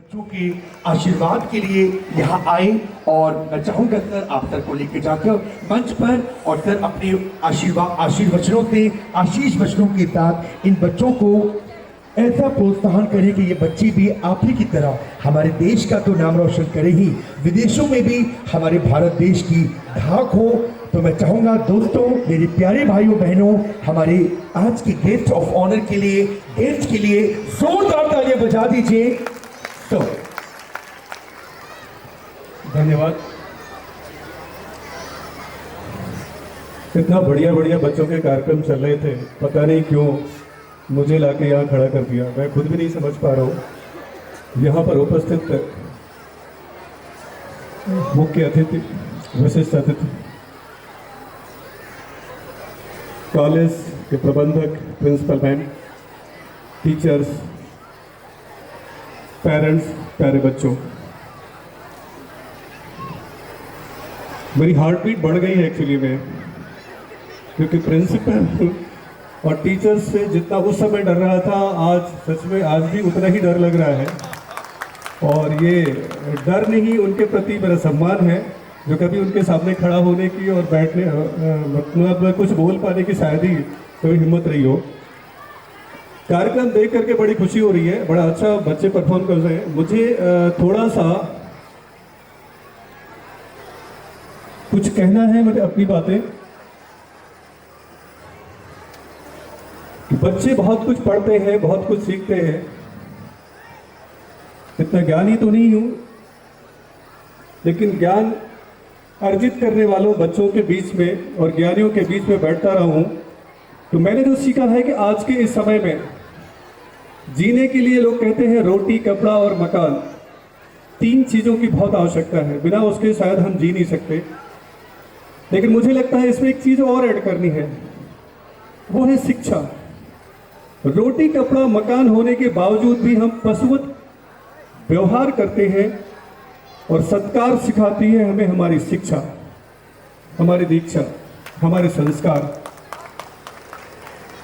बच्चों के आशीर्वाद के लिए यहाँ आए और मैं चाहूंगा सर आप सर को लेकर जाकर मंच पर और सर अपने आशीर्वचनों से आशीष वचनों के साथ इन बच्चों को ऐसा प्रोत्साहन करें कि ये बच्चे भी आप ही की तरह हमारे देश का तो नाम रोशन करें ही, विदेशों में भी हमारे भारत देश की धाक हो। तो मैं चाहूंगा दोस्तों, मेरे प्यारे भाइयों बहनों, हमारे आज के गेस्ट ऑफ ऑनर के लिए जोरदार तालियां बजा दीजिए। तो धन्यवाद। इतना बढ़िया बढ़िया बच्चों के कार्यक्रम चल रहे थे, पता नहीं क्यों मुझे लाके यहाँ खड़ा कर दिया, मैं खुद भी नहीं समझ पा रहा हूँ। यहाँ पर उपस्थित मुख्य अतिथि, विशिष्ट अतिथि, कॉलेज के प्रबंधक, प्रिंसिपल मैम, टीचर्स, पेरेंट्स, प्यारे बच्चों, मेरी हार्ट बीट बढ़ गई है एक्चुअली में, क्योंकि प्रिंसिपल और टीचर्स से जितना उस समय डर रहा था, आज सच में आज भी उतना ही डर लग रहा है। और ये डर नहीं, उनके प्रति मेरा सम्मान है, जो कभी उनके सामने खड़ा होने की और बैठने मतलब कुछ बोल पाने की शायद ही कभी हिम्मत रही हो। कार्यक्रम देख करके बड़ी खुशी हो रही है, बड़ा अच्छा बच्चे परफॉर्म कर रहे हैं। मुझे थोड़ा सा कुछ कहना है, मुझे अपनी बातें, कि बच्चे बहुत कुछ पढ़ते हैं, बहुत कुछ सीखते हैं। इतना ज्ञानी तो नहीं हूं, लेकिन ज्ञान अर्जित करने वालों बच्चों के बीच में और ज्ञानियों के बीच में बैठता रहा हूं, तो मैंने जो सीखा है कि आज के इस समय में जीने के लिए लोग कहते हैं रोटी, कपड़ा और मकान, तीन चीजों की बहुत आवश्यकता है, बिना उसके शायद हम जी नहीं सकते। लेकिन मुझे लगता है इसमें एक चीज और ऐड करनी है, वो है शिक्षा। रोटी, कपड़ा, मकान होने के बावजूद भी हम पशुवत व्यवहार करते हैं और सत्कार सिखाती है हमें हमारी शिक्षा, हमारी दीक्षा, हमारे संस्कार।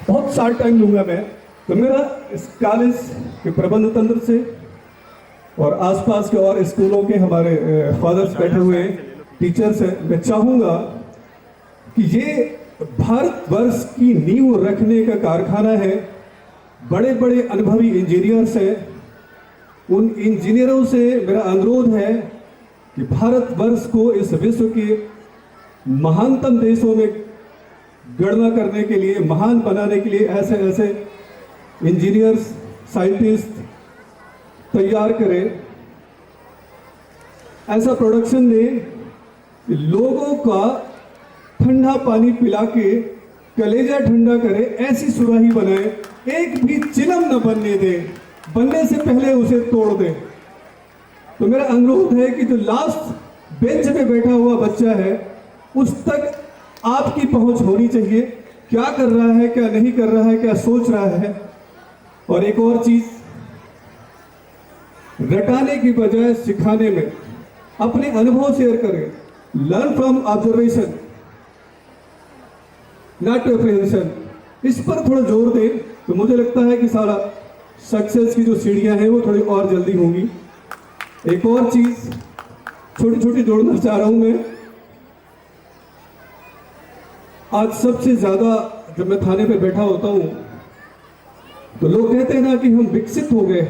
बहुत शार्ट टाइम लूंगा मैं, तो मेरा इस कॉलेज के प्रबंध तंत्र से और आसपास के और स्कूलों के हमारे फादर्स बैठे हुए टीचर्स हैं, मैं चाहूंगा कि ये भारतवर्ष की नींव रखने का कारखाना है। बड़े बड़े अनुभवी इंजीनियर्स हैं, उन इंजीनियरों से मेरा अनुरोध है कि भारतवर्ष को इस विश्व के महानतम देशों में गणना करने के लिए, महान बनाने के लिए ऐसे ऐसे इंजीनियर्स, साइंटिस्ट तैयार करें, ऐसा प्रोडक्शन दें कि लोगों का ठंडा पानी पिला के कलेजा ठंडा करे, ऐसी सुराही बनाए, एक भी चिलम न बनने दे, बनने से पहले उसे तोड़ दे। तो मेरा अनुरोध है कि जो लास्ट बेंच पे बैठा हुआ बच्चा है, उस तक आपकी पहुंच होनी चाहिए, क्या कर रहा है, क्या नहीं कर रहा है, क्या सोच रहा है। और एक और चीज, रटाने की बजाय सिखाने में अपने अनुभव शेयर करें, learn from observation not apprehension, इस पर थोड़ा जोर दें, तो मुझे लगता है कि सारा सक्सेस की जो सीढ़ियां हैं वो थोड़ी और जल्दी होंगी। एक और चीज छोटी छोटी जोड़ना चाह रहा हूं मैं, आज सबसे ज्यादा जब मैं थाने पे बैठा होता हूं तो लोग कहते हैं ना कि हम विकसित हो गए।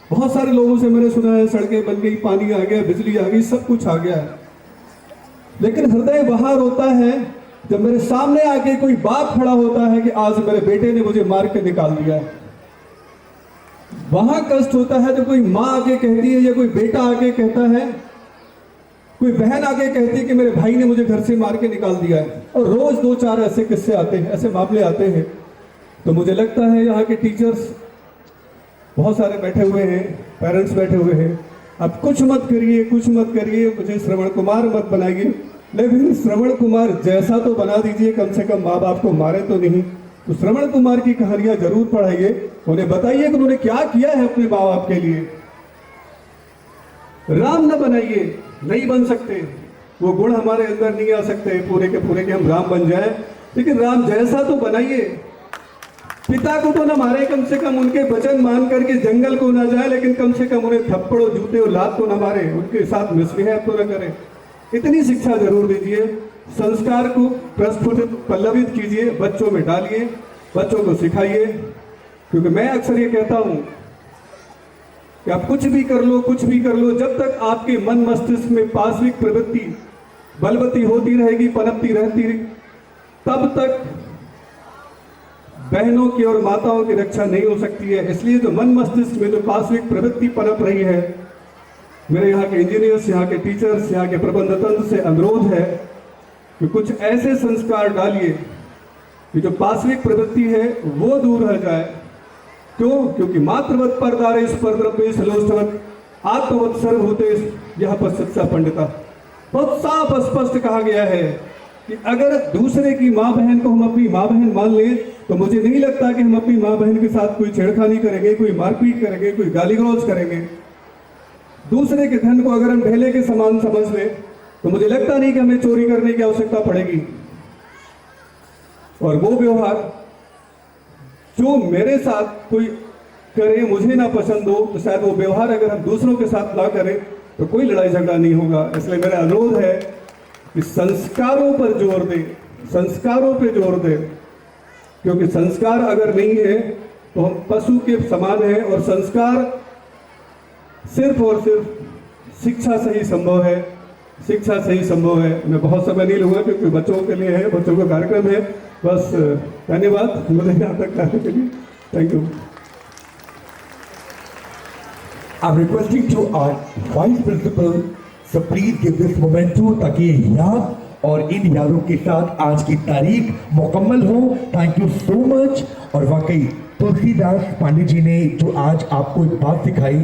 बहुत सारे लोगों से मैंने सुना है सड़कें बन गई, पानी आ गया, बिजली आ गई, सब कुछ आ गया है, लेकिन हृदय वहां रोता है जब मेरे सामने आके कोई बाप खड़ा होता है कि आज मेरे बेटे ने मुझे मार के निकाल दिया है। वहां कष्ट होता है जब कोई माँ आके कहती है, या कोई बेटा आके कहता है, कोई बहन आके कहती है कि मेरे भाई ने मुझे घर से मार के निकाल दिया है। और रोज 2-4 ऐसे किस्से आते हैं, ऐसे मामले आते हैं। तो मुझे लगता है यहाँ के टीचर्स बहुत सारे बैठे हुए हैं, पेरेंट्स बैठे हुए हैं, अब कुछ मत करिए, कुछ मत करिए, मुझे श्रवण कुमार मत बनाइए, लेकिन श्रवण कुमार जैसा तो बना दीजिए, कम से कम माँ बाप को मारे तो नहीं। तो श्रवण कुमार की कहानियां जरूर पढ़ाइए, उन्हें बताइए कि उन्होंने क्या किया है अपने माँ बाप के लिए। राम न बनाइए, नहीं बन सकते, वो गुण हमारे अंदर नहीं आ सकते पूरे के पूरे कि हम राम बन जाए, लेकिन राम जैसा तो बनाइए। पिता को तो ना मारे, कम से कम उनके वचन मान करके जंगल को ना जाए, लेकिन कम से कम उन्हें थप्पड़ और जूते और लात तो ना मारे, उनके साथ मिसबिहेव तो ना करे। इतनी शिक्षा जरूर दीजिए, संस्कार को प्रस्फुटित पल्लवित कीजिए, बच्चों में डालिए, बच्चों को सिखाइए। क्योंकि मैं अक्सर ये कहता हूं कि आप कुछ भी कर लो, कुछ भी कर लो, जब तक आपके मन मस्तिष्क में पाश्विक प्रवृत्ति बलवती होती रहेगी, पनपती रहती, तब तक बहनों की और माताओं की रक्षा नहीं हो सकती है। इसलिए जो मन मस्तिष्क में जो पाश्विक प्रवृत्ति पनप रही है, मेरे यहाँ के इंजीनियर्स, यहाँ के टीचर्स, यहाँ के प्रबंध तंत्र से अनुरोध है कि कुछ ऐसे संस्कार डालिए कि जो पाश्विक प्रवृत्ति है वो दूर रह जाए। क्यों? क्योंकि मातृवत परदारे स्पर्द्रव्य सलोष्ठवत आत्मवत सर्व होते यह पश्चित्सा पंडिता। बहुत साफ स्पष्ट कहा गया है कि अगर दूसरे की माँ बहन को हम अपनी माँ बहन मान लें, तो मुझे नहीं लगता कि हम अपनी माँ बहन के साथ कोई छेड़खानी करेंगे, कोई मारपीट करेंगे, कोई गाली गलौज करेंगे। दूसरे के धन को अगर हम ढेले के समान समझ लें, तो मुझे लगता नहीं कि हमें चोरी करने की आवश्यकता पड़ेगी। और वो व्यवहार जो मेरे साथ कोई करे, मुझे ना पसंद हो, तो शायद वो व्यवहार अगर हम दूसरों के साथ ना करें तो कोई लड़ाई झगड़ा नहीं होगा। इसलिए मेरा अनुरोध है कि संस्कारों पर जोर दें, संस्कारों पे जोर दें, क्योंकि संस्कार अगर नहीं है तो हम पशु के समान हैं। और संस्कार सिर्फ और सिर्फ शिक्षा से ही संभव है, शिक्षा से ही संभव है। मैं बहुत समय नहीं लूँगा क्योंकि बच्चों के लिए है, बच्चों का कार्यक्रम है। बस धन्यवाद मुझे यहाँ तक लाने के लिए। Thank you. I'm requesting to our vice principal, so please give this memento ताकि याद और इन यादों के साथ आज की तारीख मुकम्मल हो। Thank you so much. और वाकई तुलसीदास पांडे जी ने जो आज आपको एक बात सिखाई